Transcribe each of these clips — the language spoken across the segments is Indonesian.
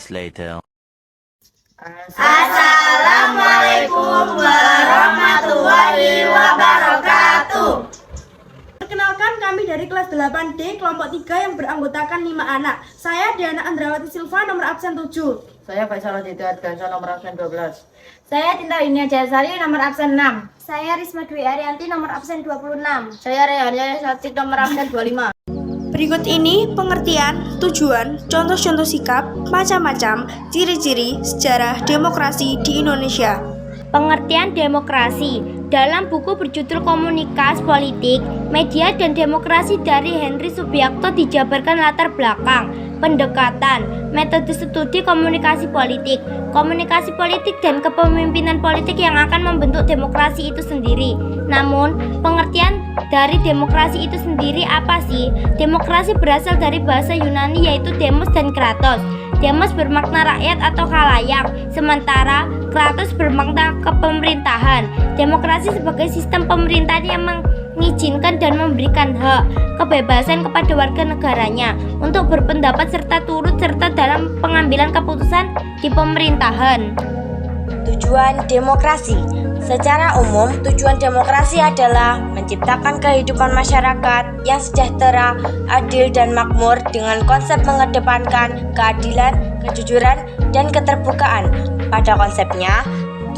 minutes later. Assalamualaikum warahmatullahi wabarakatuh. Perkenalkan, kami dari kelas 8D kelompok 3 yang beranggotakan 5 anak. Saya Diana Andrawati Silva, nomor absen 7. Saya Faisal Aditya Adgansa, nomor absen 12. Saya Tinta Inia Jasari, nomor absen 6. Saya Risma Dwi Arianti, nomor absen 26. Saya Rehania Satid, nomor absen 25. Berikut ini pengertian, tujuan, contoh-contoh sikap, macam-macam, ciri-ciri sejarah demokrasi di Indonesia. Pengertian demokrasi dalam buku berjudul Komunikas Politik, Media dan Demokrasi dari Henry Subiakto dijabarkan latar belakang, pendekatan, metode studi komunikasi politik dan kepemimpinan politik yang akan membentuk demokrasi itu sendiri. Namun, pengertian dari demokrasi itu sendiri apa sih? Demokrasi berasal dari bahasa Yunani yaitu demos dan kratos. Demos bermakna rakyat atau khalayak, sementara kratos bermakna kepemerintahan. Demokrasi sebagai sistem pemerintahan yang mengizinkan dan memberikan hak kebebasan kepada warga negaranya untuk berpendapat serta turut serta dalam pengambilan keputusan di pemerintahan. Tujuan demokrasi. Secara umum, tujuan demokrasi adalah menciptakan kehidupan masyarakat yang sejahtera, adil, dan makmur dengan konsep mengedepankan keadilan, kejujuran, dan keterbukaan. Pada konsepnya,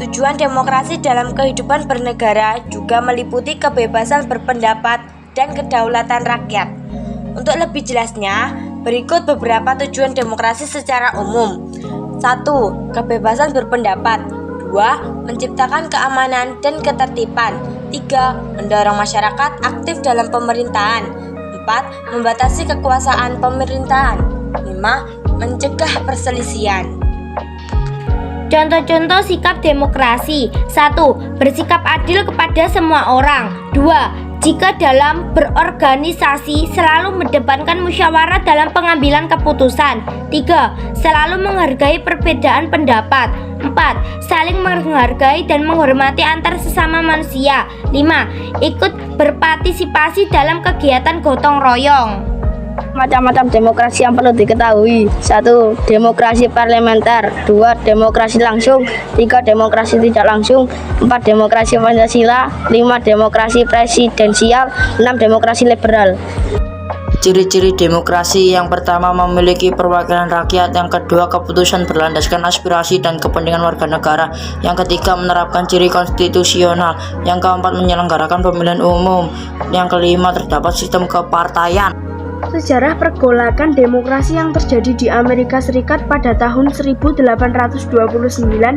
tujuan demokrasi dalam kehidupan bernegara juga meliputi kebebasan berpendapat dan kedaulatan rakyat. Untuk lebih jelasnya, berikut beberapa tujuan demokrasi secara umum. 1. Kebebasan berpendapat. 2. Menciptakan keamanan dan ketertiban. 3. Mendorong masyarakat aktif dalam pemerintahan. 4. Membatasi kekuasaan pemerintahan. 5. Mencegah perselisihan. Contoh-contoh sikap demokrasi. 1. Bersikap adil kepada semua orang. 2. Jika dalam berorganisasi selalu mengedepankan musyawarah dalam pengambilan keputusan. 3. Selalu menghargai perbedaan pendapat. 4. Saling menghargai dan menghormati antar sesama manusia. 5. Ikut berpartisipasi dalam kegiatan gotong royong. Macam-macam demokrasi yang perlu diketahui. 1. Demokrasi parlementer. 2. Demokrasi langsung. 3. Demokrasi tidak langsung. 4. Demokrasi Pancasila. 5. Demokrasi presidensial. 6. Demokrasi liberal. Ciri-ciri demokrasi: yang pertama, memiliki perwakilan rakyat. Yang kedua, keputusan berlandaskan aspirasi dan kepentingan warga negara. Yang ketiga, menerapkan ciri konstitusional. Yang keempat, menyelenggarakan pemilihan umum. Yang kelima, terdapat sistem kepartaian. Sejarah pergolakan demokrasi yang terjadi di Amerika Serikat pada tahun 1829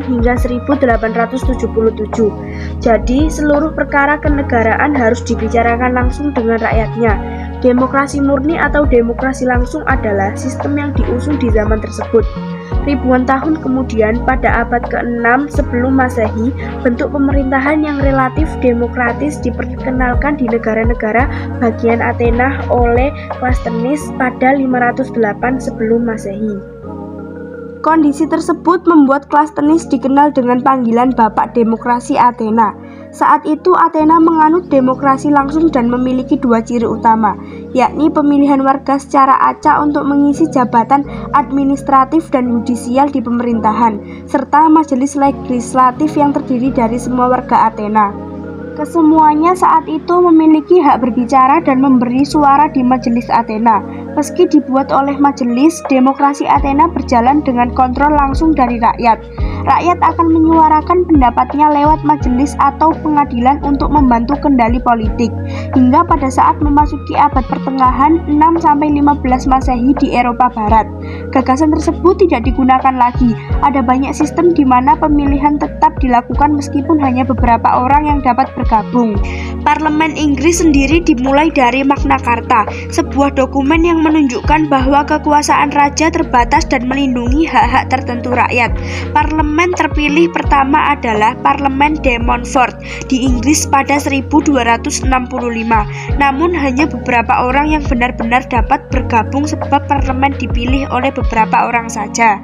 hingga 1877. Jadi, seluruh perkara kenegaraan harus dibicarakan langsung dengan rakyatnya. Demokrasi murni atau demokrasi langsung adalah sistem yang diusung di zaman tersebut. Ribuan tahun kemudian, pada abad ke-6 sebelum Masehi, bentuk pemerintahan yang relatif demokratis diperkenalkan di negara-negara bagian Athena oleh Clisthenes pada 508 sebelum Masehi. Kondisi tersebut membuat Clisthenes dikenal dengan panggilan Bapak Demokrasi Athena. Saat itu Athena menganut demokrasi langsung dan memiliki dua ciri utama, yakni pemilihan warga secara acak untuk mengisi jabatan administratif dan yudisial di pemerintahan, serta majelis legislatif yang terdiri dari semua warga Athena. Kesemuanya saat itu memiliki hak berbicara dan memberi suara di majelis Athena. Meski dibuat oleh majelis, demokrasi Athena berjalan dengan kontrol langsung dari rakyat. Rakyat akan menyuarakan pendapatnya lewat majelis atau pengadilan untuk membantu kendali politik. Hingga pada saat memasuki abad pertengahan 6-15 Masehi di Eropa Barat, gagasan tersebut tidak digunakan lagi. Ada banyak sistem di mana pemilihan tetap dilakukan meskipun hanya beberapa orang yang dapat bergabung. Parlemen Inggris sendiri dimulai dari Magna Carta, sebuah dokumen yang menunjukkan bahwa kekuasaan raja terbatas dan melindungi hak-hak tertentu rakyat. Parlemen terpilih pertama adalah Parlemen de Montfort di Inggris pada 1265. Namun hanya beberapa orang yang benar-benar dapat bergabung sebab parlemen dipilih oleh beberapa orang saja.